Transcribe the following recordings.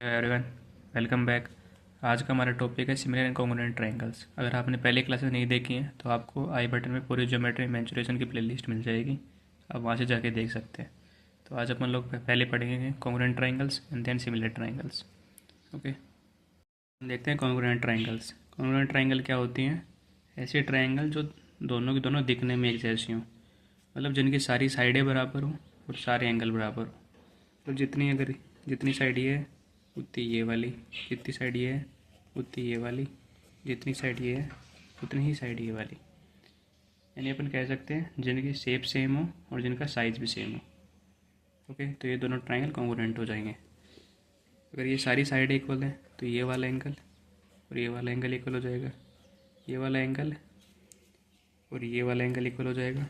Everyone, welcome back. आज का हमारा टॉपिक है सिमिलर एंड कॉन्ग्रुएंट ट्रायंगल्स। अगर आपने पहले क्लासेस नहीं देखी हैं तो आपको आई बटन में पूरी ज्योमेट्री मेंसुरेशन की प्लेलिस्ट मिल जाएगी, आप वहाँ से जाके देख सकते हैं। तो आज अपन लोग पहले पढ़ेंगे congruent triangles and then similar triangles. Okay, देखते हैं कॉन्ग्रुएंट ट्रायंगल्स। कॉन्ग्रुएंट ट्रायंगल क्या होती हैं? ऐसे ट्रायंगल जो दोनों की दोनों दिखने में एक जैसी हों, मतलब जिनकी सारी साइडें बराबर हों और सारे एंगल बराबर हों। तो जितनी साइड ये है उतनी ये वाली, जितनी साइड ये है उतनी ये वाली, जितनी साइड ये है उतनी ही साइड ये वाली। यानी अपन कह सकते हैं जिनकी शेप सेम हो और जिनका साइज भी सेम हो। ओके, तो ये दोनों ट्रायंगल कॉन्ग्रुएंट हो जाएंगे। अगर ये सारी साइड इक्वल है तो ये वाला एंगल और ये वाला एंगल इक्वल हो जाएगा, ये वाला एंगल और ये वाला एंगल इक्वल हो जाएगा,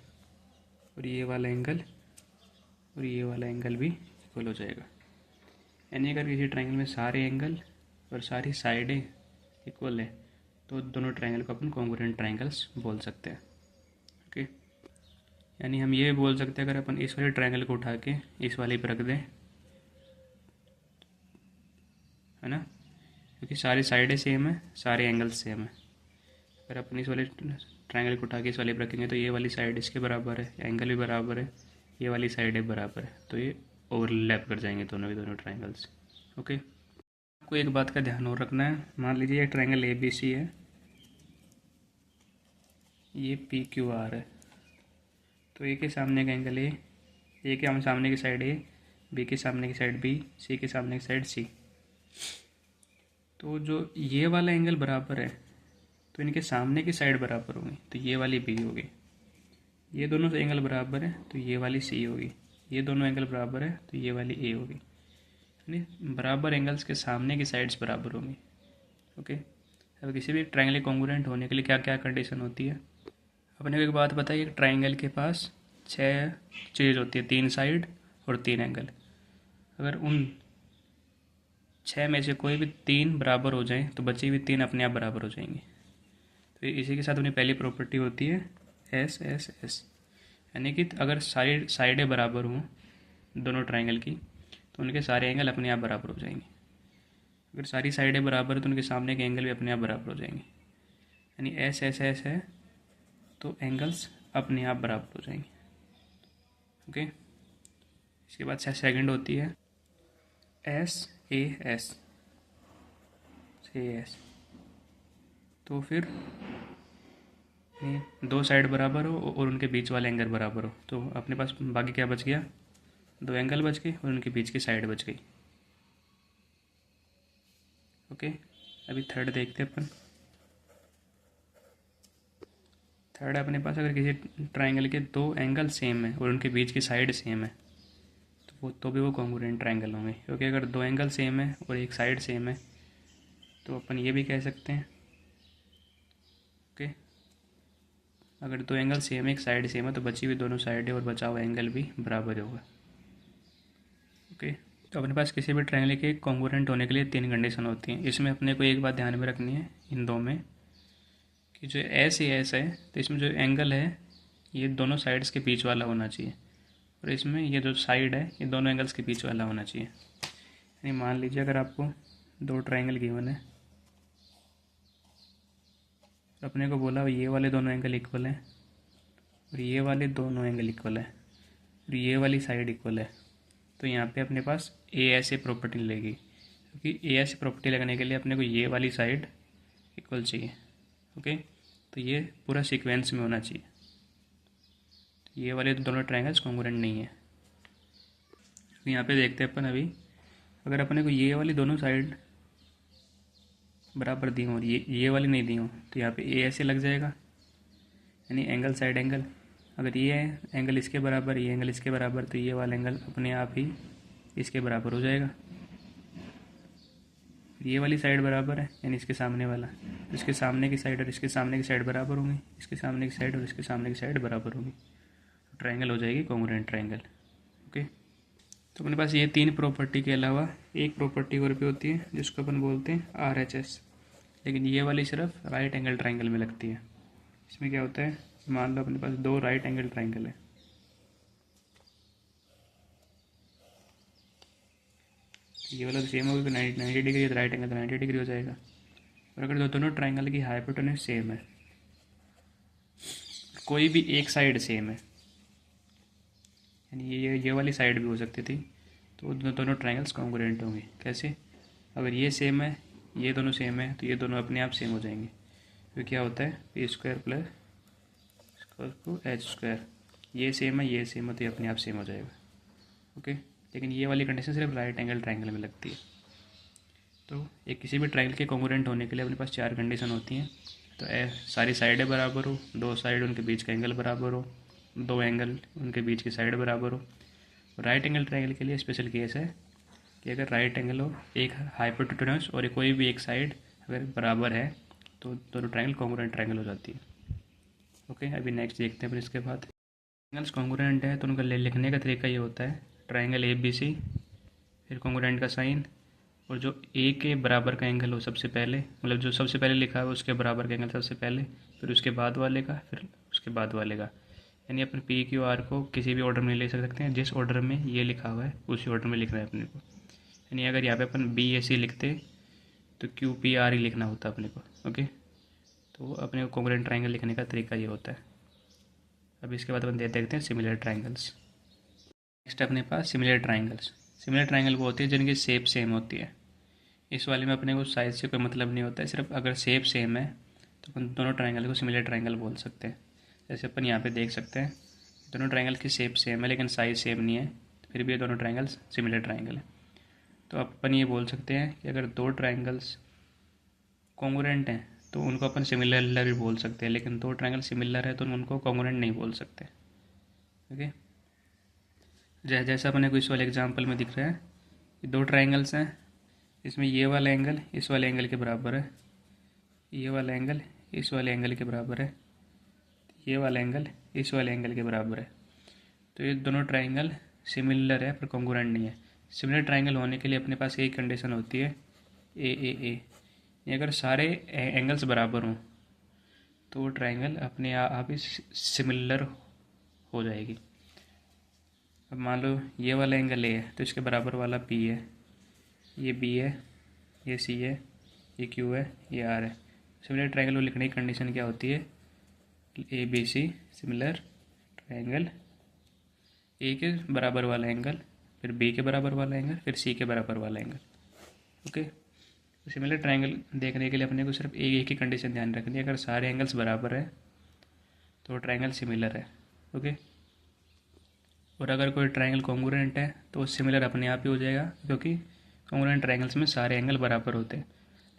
और ये वाला एंगल और ये वाला एंगल भी इक्वल हो जाएगा। यानी अगर किसी ट्रायंगल में सारे एंगल और सारी साइडें इक्वल है तो दोनों ट्रायंगल को अपन कॉन्ग्रुएंट ट्रायंगल्स बोल सकते हैं। ओके, यानी हम ये भी बोल सकते हैं अगर अपन इस वाले ट्रायंगल को उठा के इस वाले पर रख दें, है ना, क्योंकि सारी साइडें सेम है, सारे एंगल्स सेम है। अगर अपन इस वाले ट्रायंगल को उठा के इस वाले पर रखेंगे तो ये वाली साइड इसके बराबर है, एंगल भी बराबर है, ये वाली साइड बराबर है, तो ये ओवरलैप कर जाएंगे दोनों के दोनों ट्रायंगल्स। ओके, आपको एक बात का ध्यान और रखना है। मान लीजिए एक ट्रायंगल ए बी सी है, ये पी क्यू आर है। तो ए के सामने का एंगल ए के सामने की साइड ए, बी के सामने की साइड बी, सी के सामने की साइड सी। तो जो ये वाला एंगल बराबर है तो इनके सामने की साइड बराबर होगी, तो ये वाली बी होगी। ये दोनों से एंगल बराबर है तो ये वाली सी होगी। ये दोनों एंगल बराबर है तो ये वाली ए होगी। यानी बराबर एंगल्स के सामने की साइड्स बराबर होंगी। ओके, अब किसी भी ट्रायंगल कॉन्ग्रुएंट होने के लिए क्या क्या कंडीशन होती है? अपने को एक बात बताइए, एक ट्रायंगल के पास 6 चीज़ होती है, 3 साइड और 3 एंगल। अगर उन 6 में से कोई भी 3 बराबर हो जाए तो बची हुई 3 अपने आप बराबर हो जाएंगी। तो इसी के साथ अपनी पहली प्रॉपर्टी होती है एस एस एस, यानी कि अगर सारी साइडें बराबर हों दोनों ट्रायंगल की तो उनके सारे एंगल अपने आप बराबर हो जाएंगे। अगर सारी साइडें बराबर है तो उनके सामने के एंगल भी अपने आप बराबर हो जाएंगे। यानी एस एस एस है तो एंगल्स अपने आप बराबर हो जाएंगे। ओके, इसके बाद सेकंड होती है एस ए एस, एस। तो फिर दो साइड बराबर हो और उनके बीच वाले एंगल बराबर हो, तो अपने पास बाकी क्या बच गया? 2 एंगल बच गए और उनके बीच की साइड बच गई। ओके, अभी थर्ड देखते हैं अपन। थर्ड अपने पास अगर किसी ट्रायंगल के 2 एंगल सेम है और उनके बीच की साइड सेम है तो भी वो कॉन्ग्रुएंट ट्रायंगल होंगे, क्योंकि अगर 2 एंगल सेम है और एक साइड सेम है तो अपन ये भी कह सकते हैं। ओके, अगर 2 एंगल सेम है एक साइड सेम है तो बची हुई दोनों साइडें और बचा हुआ एंगल भी बराबर होगा। ओके, तो अपने पास किसी भी ट्रायंगल के कॉन्ग्रुएंट होने के लिए 3 कंडीशन होती हैं। इसमें अपने को एक बात ध्यान में रखनी है इन दो में, कि जो एस ए एस है तो इसमें जो एंगल है ये दोनों साइड्स के बीच वाला होना चाहिए, और इसमें ये जो साइड है ये दोनों एंगल्स के बीच वाला होना चाहिए। यानी मान लीजिए अगर आपको 2 ट्रायंगल गिवन है, तो अपने को बोला ये वाले दोनों एंगल इक्वल है और ये वाले दोनों एंगल इक्वल है और ये वाली साइड इक्वल है, तो यहाँ पे अपने पास ए एस ए प्रॉपर्टी लगेगी, क्योंकि ए एस ए प्रॉपर्टी लगने के लिए अपने को ये वाली साइड इक्वल चाहिए। ओके, तो ये पूरा सीक्वेंस में होना चाहिए। ये वाले दोनों ट्रायंगल्स कॉन्ग्रुएंट नहीं है। तो यहाँ पे देखते हैं अपन अभी, अगर अपने को ये वाली दोनों साइड बराबर दी हो और ये वाली नहीं दी हो तो यहाँ पे ए ऐसे लग जाएगा, यानी एंगल साइड एंगल। अगर ये एंगल इसके बराबर, ये एंगल इसके बराबर, तो ये वाला एंगल अपने आप ही इसके बराबर हो जाएगा। ये वाली साइड बराबर है यानी इसके सामने वाला, इसके सामने की साइड और इसके सामने की साइड बराबर होंगी, इसके सामने की साइड और इसके सामने की साइड बराबर होगी, तो ट्रायंगल हो जाएगी कॉन्ग्रुएंट ट्रायंगल। ओके, तो अपने पास ये 3 प्रॉपर्टी के अलावा एक प्रॉपर्टी और भी होती है जिसको अपन बोलते हैं आर एच एस, लेकिन ये वाली सिर्फ राइट एंगल ट्रायंगल में लगती है। इसमें क्या होता है, मान लो अपने पास 2 राइट एंगल ट्रायंगल है, ये वाला तो सेम होगा, 90 डिग्री, तो राइट एंगल तो 90 डिग्री हो जाएगा। और अगर दोनों ट्राइंगल की हाइपोटेन्यूज सेम है, कोई भी एक साइड सेम है, यानी ये वाली साइड भी हो सकती थी, तो दोनों ट्राइंगल्स कॉन्ग्रुएंट होंगे। कैसे? अगर ये सेम है, ये दोनों सेम है, तो ये दोनों अपने आप सेम हो जाएंगे। तो क्या होता है, P square plus two H square, ये सेम है, ये सेम है, तो ये अपने आप सेम हो जाएगा। ओके, लेकिन ये वाली कंडीशन सिर्फ राइट एंगल ट्राइंगल में लगती है। तो एक किसी भी ट्राइंगल के कॉन्ग्रुएंट होने के लिए अपने पास 4 कंडीशन होती हैं। तो सारी साइडें बराबर हो, 2 साइड उनके बीच का एंगल बराबर हो, 2 एंगल उनके बीच की साइड बराबर हो। राइट एंगल ट्राइंगल के लिए स्पेशल केस है कि अगर राइट एंगल हो, एक हाइपोटेन्यूज और कोई भी एक साइड अगर बराबर है, तो दोनों ट्राइंगल कॉन्ग्रुएंट ट्राइंगल हो जाती है। ओके, अभी नेक्स्ट देखते हैं। फिर इसके बाद ट्राइंगल्स कॉन्ग्रुएंट है तो उनका लिखने का तरीका ये होता है, ट्राइंगल ABC, फिर कॉन्ग्रुएंट का साइन, और जो ए के बराबर का एंगल हो सबसे पहले, मतलब जो सबसे पहले लिखा है उसके बराबर का एंगल सबसे पहले, फिर उसके बाद वाले का, फिर उसके बाद वाले का। यानी अपन PQR को किसी भी ऑर्डर में ले सकते हैं, जिस ऑर्डर में ये लिखा हुआ है उसी ऑर्डर में लिखना है अपने को। यानी अगर यहाँ पे अपन BAC लिखते तो QPR ही लिखना होता अपने को। ओके, तो अपने को कॉन्ग्रुएंट ट्राइंगल लिखने का तरीका ये होता है। अब इसके बाद अपन देखते हैं सिमिलर ट्राइंगल्स। नेक्स्ट अपने पास सिमिलर ट्राइंगल्स। सिमिलर ट्राइंगल वो होती है जिनकी शेप सेम होती है। इस वाले में अपने को साइज से कोई मतलब नहीं होता है, सिर्फ अगर शेप सेम है तो अपन दोनों ट्राइंगल को सिमिलर ट्राइंगल बोल सकते हैं। जैसे अपन यहाँ पे देख सकते हैं, दोनों ट्राइंगल की शेप सेम है लेकिन साइज सेम नहीं है, फिर भी ये दोनों ट्राइंगल्स सिमिलर ट्राइंगल है। तो अपन ये बोल सकते हैं कि अगर 2 ट्राइंगल्स कॉन्ग्रुएंट हैं तो उनको अपन सिमिलर भी बोल सकते हैं, लेकिन 2 ट्राइंगल सिमिलर है तो उनको कॉन्ग्रुएंट नहीं बोल सकते। ओके, जैसा अपने को इस वाले एग्जाम्पल में दिख रहा है कि 2 ट्राइंगल्स हैं, इसमें ये वाला एंगल इस वाले एंगल के बराबर है, ये वाला एंगल इस वाले एंगल के बराबर है, ये वाला एंगल इस वाले एंगल के बराबर है। तो ये दोनों ट्राइंगल सिमिलर है पर कॉन्ग्रुएंट नहीं है। सिमिलर ट्राइंगल होने के लिए अपने पास एक कंडीशन होती है, ए। अगर सारे एंगल्स बराबर हों तो वो ट्राइंगल अपने आप ही सिमिलर हो जाएगी। अब मान लो ये वाला एंगल ए है तो इसके बराबर वाला B है, ये B है, ये C है, ये Q है, ये R है। सिमिलर ट्राइंगल को लिखने की कंडीशन क्या होती है, ABC सिमिलर ट्राइंगल, ए के बराबर वाला एंगल, फिर B के बराबर वाला एंगल, फिर C के बराबर वाला एंगल। ओके, तो सिमिलर ट्राइंगल देखने के लिए अपने को सिर्फ एक ही कंडीशन ध्यान रखनी है, अगर सारे एंगल्स बराबर है तो ट्राइंगल सिमिलर है। ओके, और अगर कोई ट्राइंगल कॉन्ग्रुएंट है तो वो सिमिलर अपने आप ही हो जाएगा, क्योंकि कॉन्ग्रुएंट ट्राइंगल्स में सारे एंगल बराबर होते हैं।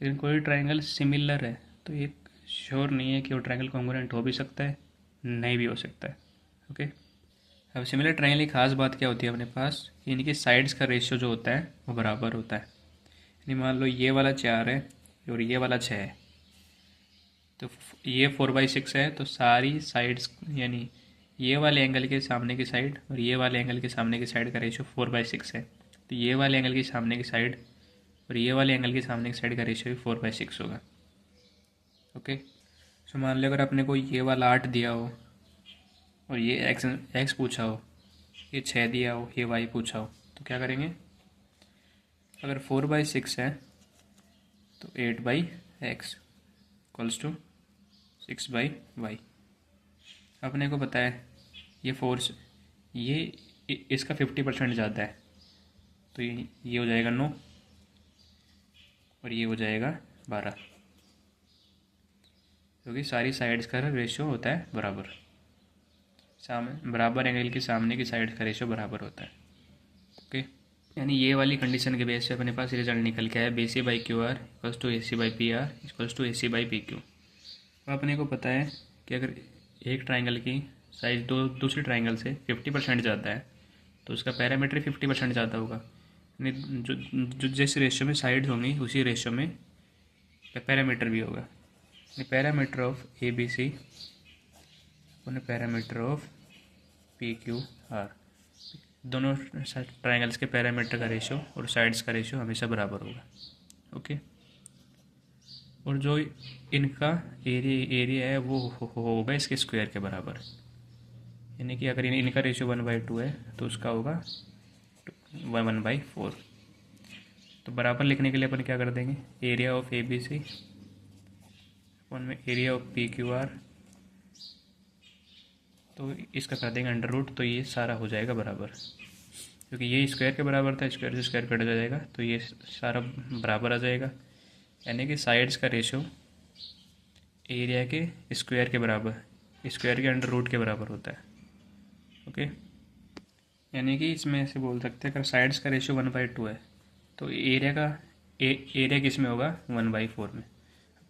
लेकिन कोई ट्राइंगल सिमिलर है तो ये श्योर नहीं है कि वो ट्राइंगल कॉन्ग्रुएंट हो भी सकता है, नहीं भी हो सकता है। ओके, अब सिमिलर ट्राइंगल की खास बात क्या होती है अपने पास, इनकी साइड्स का रेशियो जो होता है वो बराबर होता है। यानी मान लो ये वाला 4 है और ये वाला 6 है, तो ये 4/6 है, तो सारी साइड्स यानी ये वाले एंगल के सामने की साइड और ये वाले एंगल के सामने की साइड का रेशियो 4/6 है। तो ये वाले एंगल के सामने की साइड और ये वाले एंगल के सामने की साइड का रेशियो भी 4/6 होगा। ओके, सो मान लो अगर अपने को ये वाला 8 दिया हो और ये एक्स पूछा हो, ये 6 दिया हो, ये वाई पूछा हो, तो क्या करेंगे, अगर 4/6 है तो 8/x इक्वल्स टू 6/y। अपने को पता है ये फोर्स, ये इसका 50% ज़्यादा है, तो ये हो जाएगा 9 और ये हो जाएगा 12, क्योंकि सारी साइड्स का रेशियो होता है बराबर, बराबर एंगल की सामने की साइड का रेशियो बराबर होता है। ओके, यानी ये वाली कंडीशन के बेस पे अपने पास रिजल्ट निकल के है, BC/QR equals to AC/PR equals to AC/PQ। अब अपने को पता है कि अगर एक ट्राइंगल की साइज दूसरे ट्राइंगल से 50% ज़्यादा है तो उसका पैरामीटर 50% ज़्यादा होगा। यानी जो जिस रेशियो में साइड्स होंगी उसी रेशियो में पैरामीटर भी होगा। पैरामीटर ऑफ ABC अपने पैरामीटर ऑफ PQR, दोनों ट्राइंगल्स के पैरामीटर का रेशियो और साइड्स का रेशियो हमेशा बराबर होगा। ओके, और जो इनका एरिया है वो होगा इसके स्क्वायर के बराबर। यानी कि अगर इनका रेशियो 1/2 है तो उसका होगा 1/4। तो बराबर लिखने के लिए अपन क्या कर देंगे, area of A B C अपन में area of P Q R, तो इसका कर देंगे अंडर रूट, तो ये सारा हो जाएगा बराबर, क्योंकि ये स्क्वायर के बराबर था, स्क्वायर से स्क्वायर कट जाएगा तो ये सारा बराबर आ जाएगा। यानी कि साइड्स का रेशो एरिया के स्क्वायर के बराबर, स्क्वायर के अंडर रूट के बराबर होता है। ओके, यानी कि इसमें ऐसे बोल सकते हैं, अगर साइड्स का रेशो 1/2 है तो एरिया किस में होगा, 1/4 में।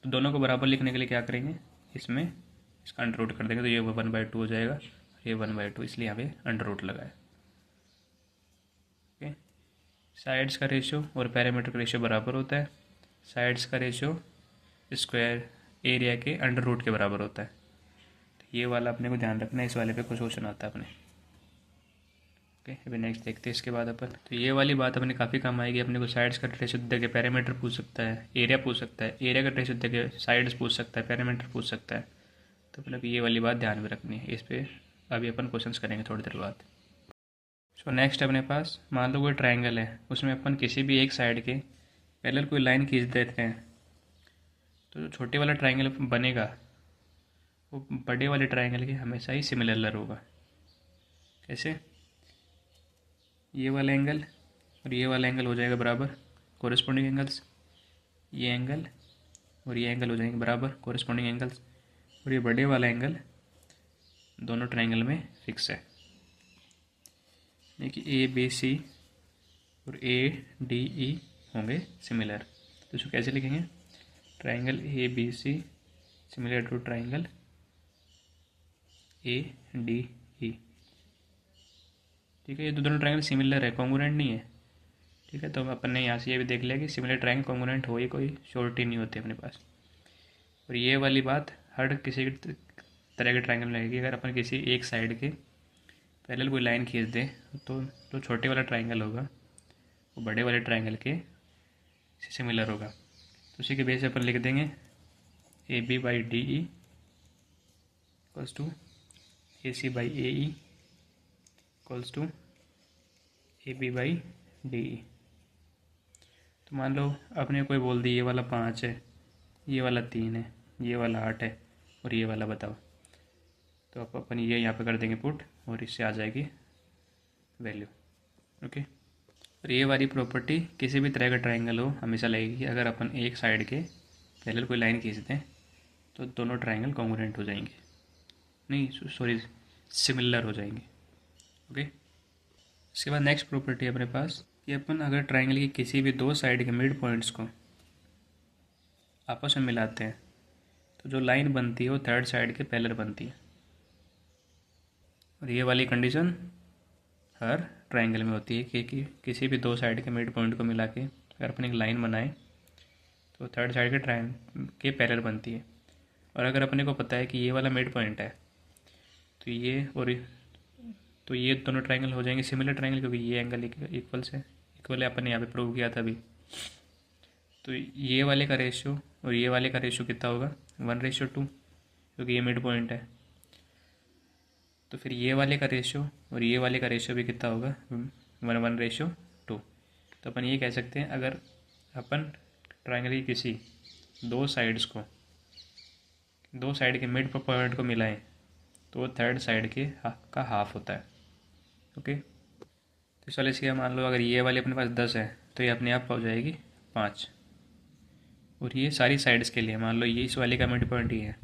तो दोनों को बराबर लिखने के लिए क्या करेंगे, इसमें इसका अंडर रूट कर देंगे, तो ये 1/2 हो जाएगा, ये 1/2, इसलिए यहाँ पे अंडर रूट लगाए। ओके, साइड्स का रेशो और पैरामीटर का रेशो बराबर होता है। साइड्स का रेशो स्क्वायर एरिया के अंडर रूट के बराबर होता है। तो ये वाला अपने को ध्यान रखना है, इस वाले पे कुछ क्वेश्चन आता है अपने। ओके, अभी नेक्स्ट देखते हैं इसके बाद अपन। तो ये वाली बात अपने काफ़ी काम आएगी, अपने को साइड्स का रेशो दे के पैरामीटर पूछ सकता है, एरिया पूछ सकता है, एरिया का रेशो दे के साइड्स पूछ सकता है, पैरामीटर पूछ सकता है। तो मतलब ये वाली बात ध्यान में रखनी है, इस पर अभी अपन क्वेश्चंस करेंगे थोड़ी देर बाद। सो नेक्स्ट अपने पास, मान लो कोई ट्राइंगल है, उसमें अपन किसी भी एक साइड के पैरेलल कोई लाइन खींच देते हैं, तो जो छोटे वाला ट्राइंगल बनेगा वो बड़े वाले ट्राइंगल के हमेशा ही सिमिलर होगा। कैसे, ये वाला एंगल और ये वाला एंगल हो जाएगा बराबर, कोरिस्पोंडिंग एंगल्स, ये एंगल और ये एंगल हो जाएंगे बराबर, कोरिस्पोंडिंग एंगल्स, और ये बड़े वाला एंगल दोनों ट्राइंगल में फिक्स है। देखिए ए बी सी और ए डी ई होंगे सिमिलर, तो इसको कैसे लिखेंगे, triangle A B C similar to triangle A D E. ठीक है, ये तो दोनों ट्राइंगल सिमिलर है, कॉन्ग्रुएंट नहीं है। ठीक है, तो अपन ने यहाँ से ये भी देख लिया कि सिमिलर ट्राइंगल कॉन्ग्रुएंट हो ही कोई श्योरिटी नहीं होती अपने पास। और ये वाली बात हर किसी तरह के ट्राइंगल में लगेगी, अगर अपन किसी एक साइड के पैरेलल कोई लाइन खींच दें तो जो छोटे वाला ट्राइंगल होगा वो बड़े वाले ट्राइंगल के सिमिलर होगा। तो उसी के बेस पे अपन लिख देंगे A B by D E equals to A C by A E equals to A B by D E. तो मान लो अपने कोई बोल दी ये वाला 5 है, ये वाला 3 है, ये वाला 8 है और ये वाला बताओ, तो अपन ये यहाँ पे कर देंगे पुट और इससे आ जाएगी वैल्यू। ओके, और ये वाली प्रॉपर्टी किसी भी तरह का ट्राइंगल हो हमेशा लगेगी, अगर अपन एक साइड के पैरेलल कोई लाइन खींचते हैं तो दोनों ट्राइंगल कॉन्ग्रुएंट हो जाएंगे, नहीं सॉरी सिमिलर हो जाएंगे। ओके, इसके बाद नेक्स्ट प्रॉपर्टी है अपने पास कि अपन अगर ट्राइंगल की किसी भी दो साइड के मिड पॉइंट्स को आपस में मिलाते हैं तो जो लाइन बनती है वो थर्ड साइड के पैरेलल बनती है। और ये वाली कंडीशन हर ट्राइंगल में होती है कि किसी भी दो साइड के मिड पॉइंट को मिला के अगर अपन एक लाइन बनाए तो थर्ड साइड के ट्राइंगल के पैरेलल बनती है। और अगर अपने को पता है कि ये वाला मिड पॉइंट है तो ये दोनों ट्राइंगल हो जाएंगे सिमिलर ट्राइंगल, क्योंकि ये एंगल इक्वल है, अपन ने यहाँ पे प्रूव किया था अभी। तो ये वाले का रेशियो और ये वाले का रेशियो कितना होगा, 1:2, क्योंकि ये मिड पॉइंट है। तो फिर ये वाले का रेशियो और ये वाले का रेशियो भी कितना होगा, 1:2। तो अपन ये कह सकते हैं अगर अपन ट्राइंगल की किसी दो साइड के मिड पॉइंट को मिलाएं तो वो थर्ड साइड का हाफ होता है। ओके, तो इस वाले से मान लो अगर ये वाले अपने पास 10 है तो ये अपने आप हो जाएगी 5। और ये सारी साइड्स के लिए मान लो ये इस वाले का मिड पॉइंट ही है,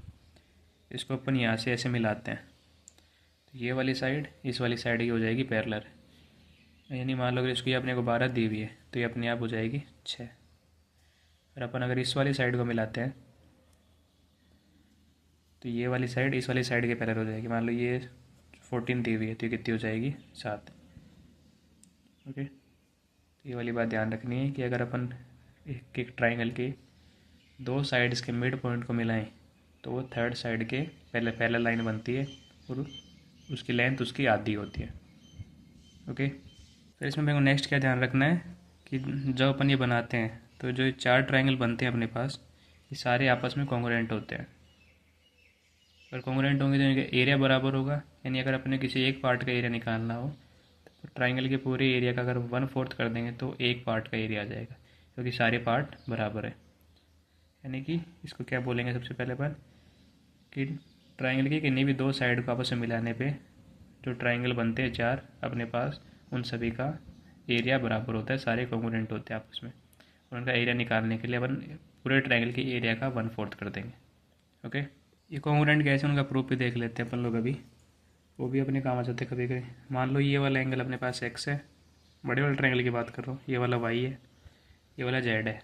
इसको अपन यहाँ से ऐसे मिलाते हैं तो ये वाली साइड इस वाली साइड की हो जाएगी पैरेलल। यानी मान लो अगर इसको ये अपने को 12 दी हुई है तो ये अपने आप हो जाएगी 6। और अपन अगर इस वाली साइड को मिलाते हैं तो ये वाली साइड इस वाली साइड के पैरेलल हो जाएगी। मान लो ये 14 दी हुई है तो ये कितनी हो जाएगी 7। ओके, तो ये वाली बात ध्यान रखनी है कि अगर अपन एक ट्राइंगल के दो साइड्स के मिड पॉइंट को मिलाएं तो वो थर्ड साइड के पैरेलल लाइन बनती है और उसकी लेंथ उसकी आधी होती है। ओके, फिर इसमें मेरे को नेक्स्ट क्या ध्यान रखना है कि जब अपन ये बनाते हैं तो जो 4 ट्राइंगल बनते हैं अपने पास ये सारे आपस में कॉन्ग्रुएंट होते हैं। अगर कॉन्ग्रुएंट होंगे तो इनका एरिया बराबर होगा, यानी अगर अपने किसी एक पार्ट का एरिया निकालना हो तो ट्राइंगल के पूरे एरिया का अगर 1/4 कर देंगे तो एक पार्ट का एरिया आ जाएगा। क्योंकि सारे पार्ट बराबर है। यानी कि इसको क्या बोलेंगे सबसे पहले बात कि ट्राइंगल की किन्हीं भी दो साइड को आपस में मिलाने पे जो ट्राइंगल बनते हैं चार अपने पास, उन सभी का एरिया बराबर होता है, सारे कॉम्पोनेंट होते हैं आपस में। और उनका एरिया निकालने के लिए अपन पूरे ट्राइंगल के एरिया का 1/4 कर देंगे। ओके, ये कॉम्पोनेंट कैसे उनका प्रूफ भी देख लेते हैं अपन लोग अभी, वो भी अपने काम आ जाते हैं कभी कभी। मान लो ये वाला एंगल अपने पास एक्स है, बड़े वाले ट्राइंगल की बात कर रहा हूँ, ये वाला वाई है, ये वाला जेड है।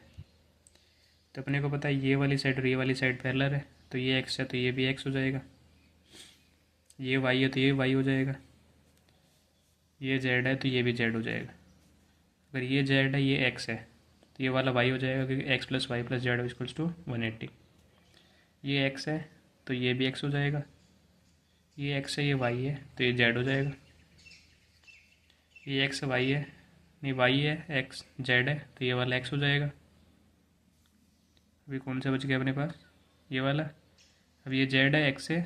तो अपने को पता है ये वाली साइड और ये वाली साइड पैरेलल है, तो ये एक्स है तो ये भी एक्स हो जाएगा, ये वाई है तो ये वाई हो जाएगा, ये जेड है तो ये भी जेड हो जाएगा। अगर ये जेड है ये एक्स है तो ये वाला वाई हो जाएगा, क्योंकि X plus Y plus Z equals to 180। ये एक्स है तो ये भी एक्स हो जाएगा, ये एक्स है ये वाई है तो ये जेड हो जाएगा, ये एक्स वाई है, नहीं वाई है एक्स जेड है तो ये वाला एक्स हो जाएगा। अभी कौन सा बच गया अपने पास, ये वाला। अब ये जेड है एक्स है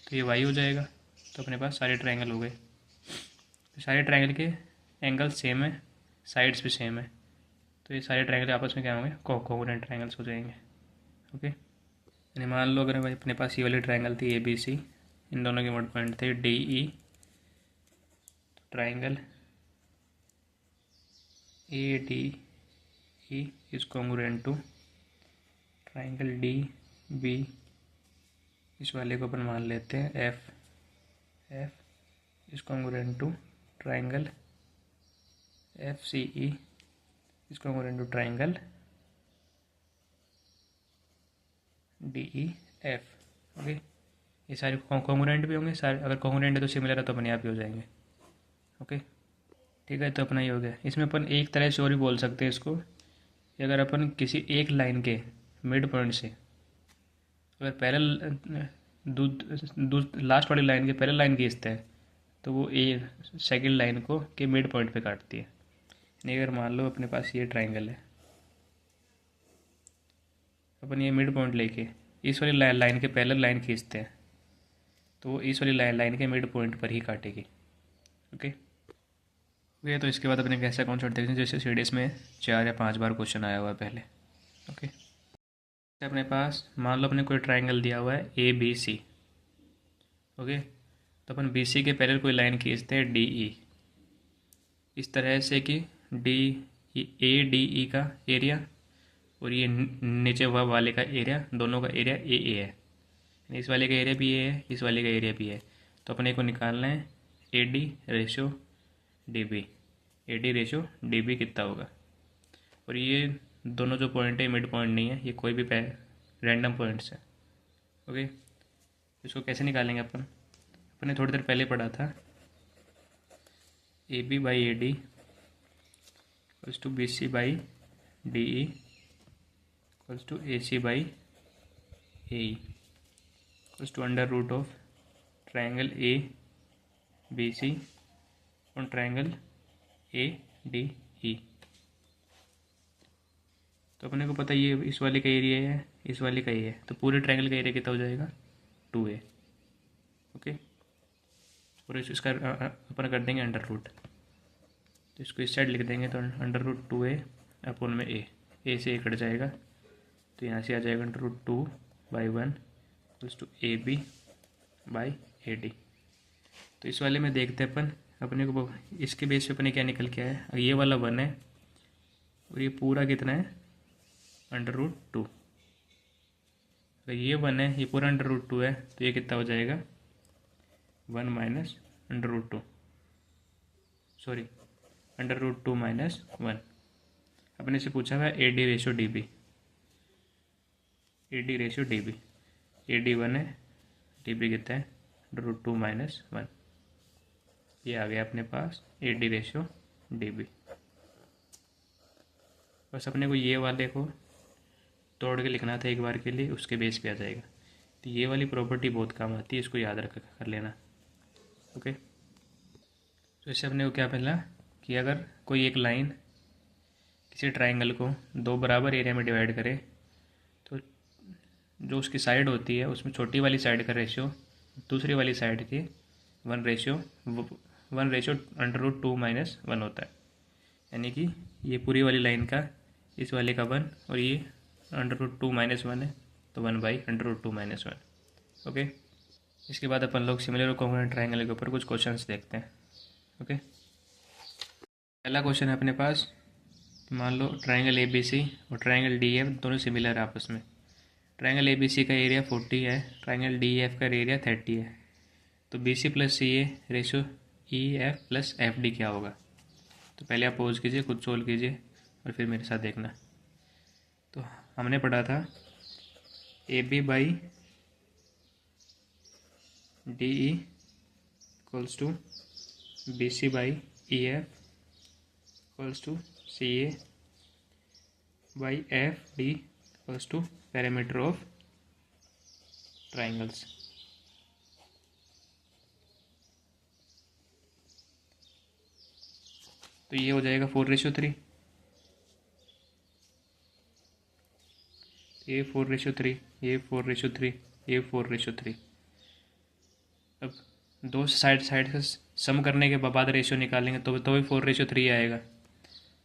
तो ये वाई हो जाएगा। तो अपने पास सारे ट्रायंगल हो गए। तो सारे ट्रायंगल के एंगल सेम है, साइड्स भी सेम है, तो ये सारे ट्रायंगल आपस में क्या होंगे, कोऑर्डिनेट ट्रायंगल्स हो जाएंगे। ओके, यानी मान लो अगर भाई अपने पास ये वाली ट्रायंगल थी ABC, इन दोनों के मिड पॉइंट थे DE, triangle ADE is congruent to triangle DB, इस वाले को अपन मान लेते हैं F is congruent to triangle FCE is congruent to triangle DEF। Okay, ये सारे कॉन्ग्रुएंट भी होंगे सारे, अगर कॉन्ग्रुएंट है तो सिमिलर है तो अपने आप ही हो जाएंगे। ओके, ठीक है, तो अपना ही हो गया। इसमें अपन एक तरह से और भी बोल सकते हैं इसको कि अगर अपन किसी एक लाइन के मिड पॉइंट से अगर लास्ट वाली लाइन के पहले लाइन खींचते हैं तो वो सेकंड लाइन को के मिड पॉइंट पे काटती है। नहीं, अगर मान लो अपने पास ये ट्रायंगल है, अपन ये मिड पॉइंट लेके इस वाली लाइन के पहले लाइन खींचते हैं तो वो इस वाली लाइन के मिड पॉइंट पर ही काटेगी। ओके, ओके, तो इसके बाद अपने कैसा कॉन्सेप्ट देखते हैं, जैसे सीडीएस में 4 या 5 बार क्वेश्चन आया हुआ है पहले। ओके, अपने पास मान लो अपने कोई ट्रायंगल दिया हुआ है ABC। ओके, तो अपन BC के पहले कोई लाइन खींचते हैं DE, इस तरह से कि ADE का एरिया और ये नीचे वाले का एरिया, दोनों का एरिया AA है, इस वाले का एरिया भी A है, इस वाले का एरिया भी है। तो अपने को निकालना है AD ratio DB, AD ratio DB कितना होगा। और ये दोनों जो पॉइंट है मिड पॉइंट नहीं है, ये कोई भी रैंडम पॉइंट्स है। ओके, इसको कैसे निकालेंगे अपन, अपने थोड़ी देर पहले पढ़ा था AB by AD equals to BC by DE equals to AC by AE equals to under root of triangle ABC और ट्रायंगल ADE। तो अपने को पता है ये इस वाले का एरिया है, इस वाले का ये है, तो पूरे ट्रायंगल का एरिया कितना हो जाएगा 2A। ओके, और इसका अपन कर देंगे अंडर रूट, तो इसको इस साइड लिख देंगे तो अंडर रूट 2A अपन में A से A कट जाएगा, तो यहाँ से आ जाएगा under root 2/1 equals to AB by AD। तो इस वाले में देखते हैं अपन, अपने को इसके बेस पे अपने क्या निकल के आया, ये वाला 1 है और ये पूरा कितना है अंडर रूट 2। अगर ये 1 है, ये पूरा अंडर रूट 2 है, तो ये कितना हो जाएगा 1 minus under root 2, sorry under root 2 minus 1। अपने से पूछा हुआ AD ratio DB, AD ratio DB, AD 1 है, DB कितना है अंडर रूट 2 माइनस 1। ये आ गया अपने पास AD रेशो DB। बस अपने को ये वाले को तोड़ के लिखना था एक बार के लिए, उसके बेस पे आ जाएगा। तो ये वाली प्रॉपर्टी बहुत काम आती है, इसको याद रख कर लेना। ओके, तो इससे अपने को क्या मिला कि अगर कोई एक लाइन किसी ट्रायंगल को दो बराबर एरिया में डिवाइड करे तो जो उसकी साइड होती है उसमें छोटी वाली साइड का रेशियो दूसरी वाली साइड के 1 रेशियो अंडर रूट 2 माइनस 1 होता है। यानी कि ये पूरी वाली लाइन का इस वाले का 1 और ये √2 - 1 है तो 1/√2 - 1। ओके, इसके बाद अपन लोग सिमिलर और कॉन्ग्रुएंट ट्रायंगल के ऊपर कुछ क्वेश्चंस देखते हैं। ओके, पहला क्वेश्चन है अपने पास, मान लो ट्रायंगल ABC और ट्रायंगल DEF दोनों सिमिलर है आपस में। ट्रायंगल ABC का एरिया 40 है, ट्रायंगल DEF का एरिया 30 है, तो BC + CA ratio EF + FD क्या होगा? तो पहले आप पॉज कीजिए, खुद सोल्व कीजिए और फिर मेरे साथ देखना। तो हमने पढ़ा था AB/DE = BC/EF = CA/FD = parameter of triangles. तो ये हो जाएगा 4:3, ये 4:3, ये 4:3, ये 4:3। अब दो साइड से सम करने के बाद रेशियो निकालेंगे तो भी 4:3 आएगा।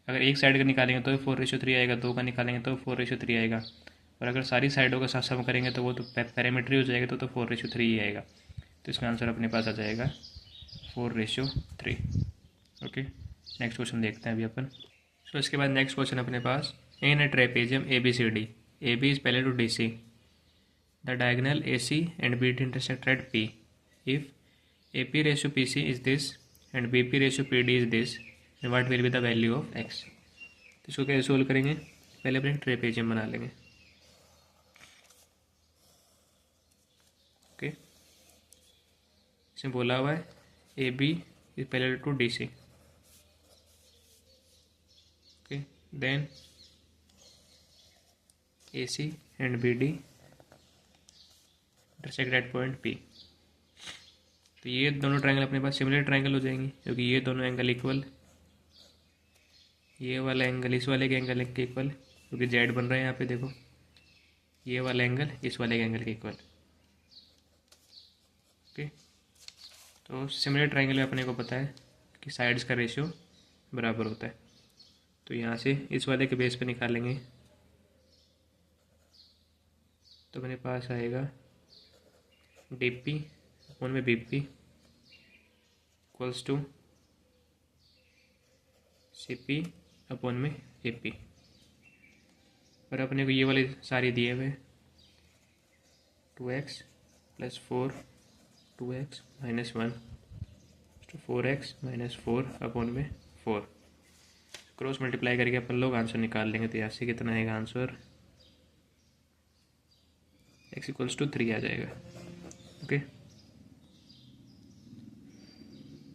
अगर एक साइड का निकालेंगे तो भी 4:3 आएगा, दो का निकालेंगे तो 4:3 आएगा, और अगर सारी साइडों का साथ सम करेंगे तो वो तो पैरामीटर हो जाएगा, तो 4:3 ही आएगा। तो इसका आंसर अपने पास आ जाएगा 4:3। ओके, नेक्स्ट क्वेश्चन देखते हैं अभी अपन। सो इसके बाद नेक्स्ट क्वेश्चन अपने पास, इन ए trapezium ABCD, AB is parallel to DC, the diagonal AC and BD intersect at P. If AP/PC is this and BP/PD is this, then what will be the value of x? तो इसको कैसे solve करेंगे? पहले अपने trapezium बना लेंगे। Okay, इसमें बोला हुआ है AB is parallel to DC. Okay, then AC and BD intersect at point P. तो ये दोनों ट्रायंगल अपने पास सिमिलर ट्रायंगल हो जाएंगे, क्योंकि ये दोनों एंगल इक्वल, ये वाला एंगल इस वाले के एंगल के इक्वल, क्योंकि जेड बन रहा है यहाँ पे देखो, ये वाला एंगल इस वाले के एंगल के इक्वल। ओके, तो सिमिलर ट्रायंगल में अपने को पता है कि साइड्स का रेशियो बराबर होता है, तो यहाँ से इस वाले के बेस पे निकालेंगे तो अपने पास आएगा DP अपन में BP = CP अपन में AP। और अपने को ये वाले सारे दिए हुए 2x + 4 2x - 1 तो 4x - 4 अपन में 4, क्रॉस मल्टीप्लाई करके अपन लोग आंसर निकाल लेंगे। तो यहाँ से कितना आएगा आंसर? x = 3 आ जाएगा। ओके,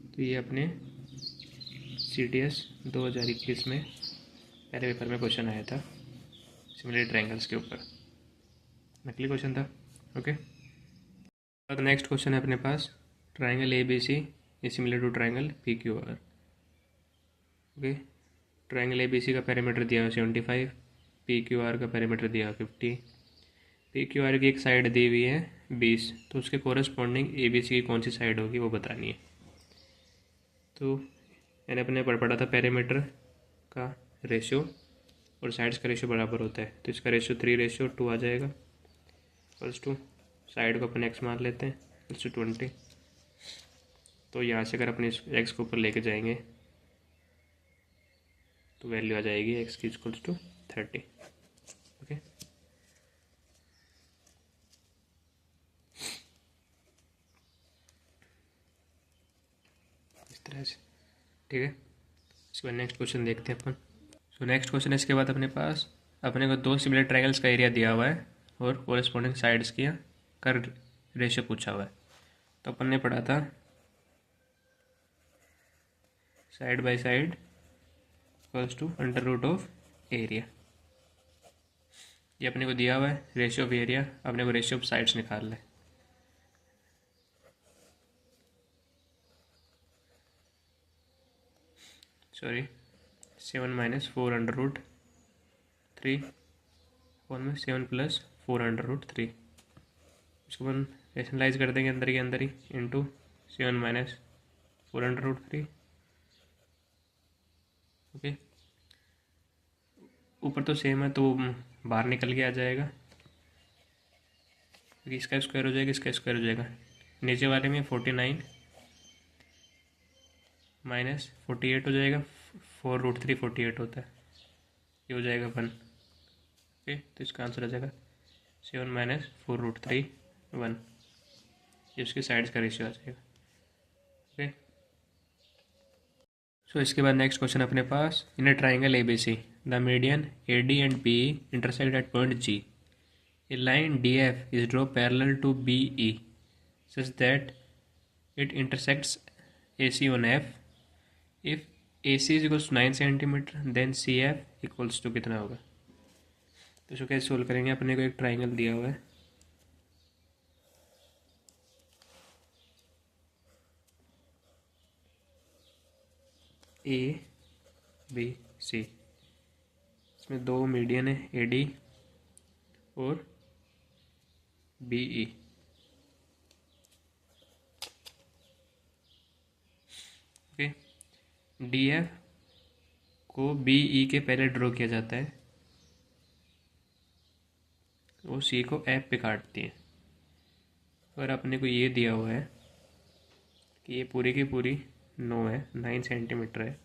तो ये अपने CTS 2021 में पहले पेपर में क्वेश्चन आया था सिमिलर ट्रायंगल्स के ऊपर, नकली क्वेश्चन था। ओके, और नेक्स्ट क्वेश्चन है अपने पास, triangle ABC is similar to triangle PQR। Okay, triangle ABC का पैरामीटर दिया हुआ 75, PQR का पैरामीटर दिया हुआ 50। PQR की एक साइड दी हुई है 20, तो उसके कोरस्पॉन्डिंग ABC की कौन सी साइड होगी वो बतानी है। तो मैंने अपने पढ़ा था पैरामीटर का रेशियो और साइड्स का रेशियो बराबर होता है, तो इसका रेशियो 3:2 आ जाएगा, +2 साइड को अपन x मान लेते हैं +20। तो यहाँ से अगर अपने x को ऊपर लेके जाएंगे तो वैल्यू आ जाएगी x की = 30। ओके, इस तरह से, ठीक है। इसके बाद नेक्स्ट क्वेश्चन देखते हैं अपन। सो नेक्स्ट क्वेश्चन है इसके बाद अपने पास, अपने को दो सिमिलर ट्रायंगल्स का एरिया दिया हुआ है और कोरेस्पॉन्डिंग साइड्स की का रेशियो पूछा हुआ है। तो अपन ने पढ़ा था side by side = √of area. ये अपने को दिया हुआ है रेशियो ऑफ एरिया, अपने को रेशियो ऑफ साइड्स निकालना है। सॉरी 7 - 4√3 अपन में 7 + 4√3, इसको अपन रेशनलाइज कर देंगे अंदर के अंदर ही, इंटू 7 - 4√3। ओके, ऊपर तो सेम है तो बाहर निकल के आ जाएगा, क्योंकि इसका स्क्वायर हो जाएगा, इसका स्क्वायर हो जाएगा। नीचे वाले में 49 माइनस 48 हो जाएगा, 4√3 48 होता है, ये हो जाएगा 1। ओके, तो इसका आंसर आ जाएगा 7 माइनस 4√3 1। ये उसकी साइड्स का रेशियो आ जाएगा। ओके, सो इसके बाद नेक्स्ट क्वेश्चन अपने पास, in a triangle ABC the median AD and BE intersect at point G, a line DF is drawn parallel to BE such that it intersects AC on F. If AC is equals to 9 centimetre then CF equals to कितना होगा। तो इसको कैसे solve करेंगे, अपने को एक triangle दिया हुआ है, ABC, इसमें दो मीडियन है AD और BE। ओके, DF को BE के पहले ड्रॉ किया जाता है, वो C को F पे काटती है। और अपने को ये दिया हुआ है कि ये पूरी की पूरी 9 सेंटीमीटर है,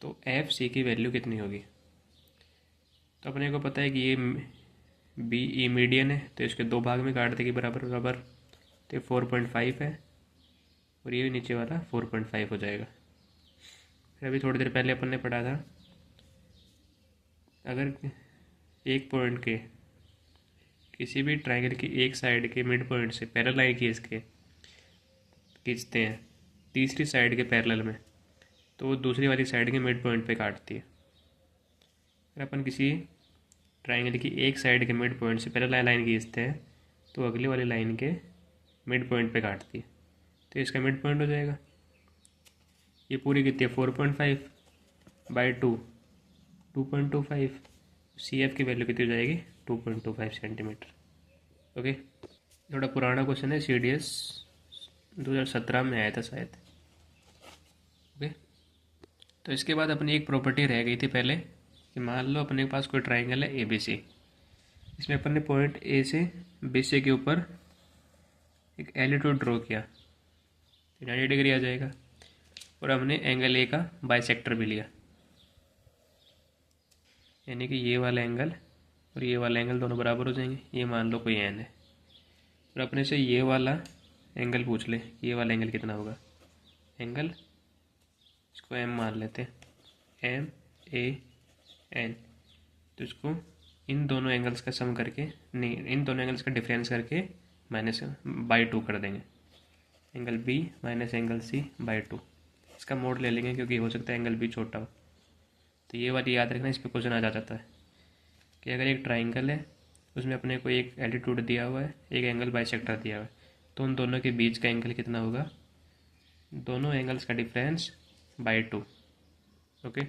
तो FC की वैल्यू कितनी होगी। तो अपने को पता है कि ये BE मीडियन है, तो इसके दो भाग में काट देगी बराबर बराबर, तो ये 4.5 है और ये नीचे वाला 4.5 हो जाएगा। फिर अभी थोड़ी देर पहले अपन ने पढ़ा था, अगर एक पॉइंट के किसी भी ट्राइंगल की एक साइड के मिड पॉइंट से पैरेलल लाइन खींचते हैं तीसरी साइड के पैरेलल में, तो वो दूसरी वाली साइड के मिड पॉइंट पे काटती है। अगर अपन किसी ट्राइंगल की एक साइड के मिड पॉइंट से पैरेलल लाइन खींचते हैं तो अगली वाली लाइन के मिड पॉइंट पे काटती है, तो इसका मिड पॉइंट हो जाएगा। ये पूरी कितनी है 4.5/2 2.25। CF की वैल्यू कितनी हो जाएगी 2.25 सेंटीमीटर। ओके, थोड़ा पुराना क्वेश्चन है, CDS 2017 में आया था शायद। ओके, तो इसके बाद अपनी एक प्रॉपर्टी रह गई थी पहले, कि मान लो अपने पास कोई ट्राइंगल है ABC, इसमें अपन ने पॉइंट A से BC के ऊपर एक एलिट्यूड ड्रॉ किया, 90 डिग्री आ जाएगा, और हमने एंगल A का बाइसेक्टर भी लिया, यानी कि ये वाला एंगल और ये वाला एंगल दोनों बराबर हो जाएंगे। ये मान लो कोई n है, और अपने से ये वाला एंगल पूछ ले, ये वाला एंगल कितना होगा। एंगल इसको m मान लेते हैं, MAN, तो इसको इन दोनों एंगल्स का सम करके, नहीं इन दोनों एंगल्स का डिफरेंस करके -/2 कर देंगे, angle B minus angle C/2। इसका मोड ले लेंगे क्योंकि हो सकता है एंगल B छोटा हो। तो ये वाली याद रखना, इस पर क्वेश्चन आ जाता है कि अगर एक ट्राइंगल है उसमें अपने को एक एल्टीट्यूड दिया हुआ है, एक एंगल बाइसेक्टर दिया हुआ है, तो उन दोनों के बीच का एंगल कितना होगा, दोनों एंगल्स का डिफरेंस/2। ओके,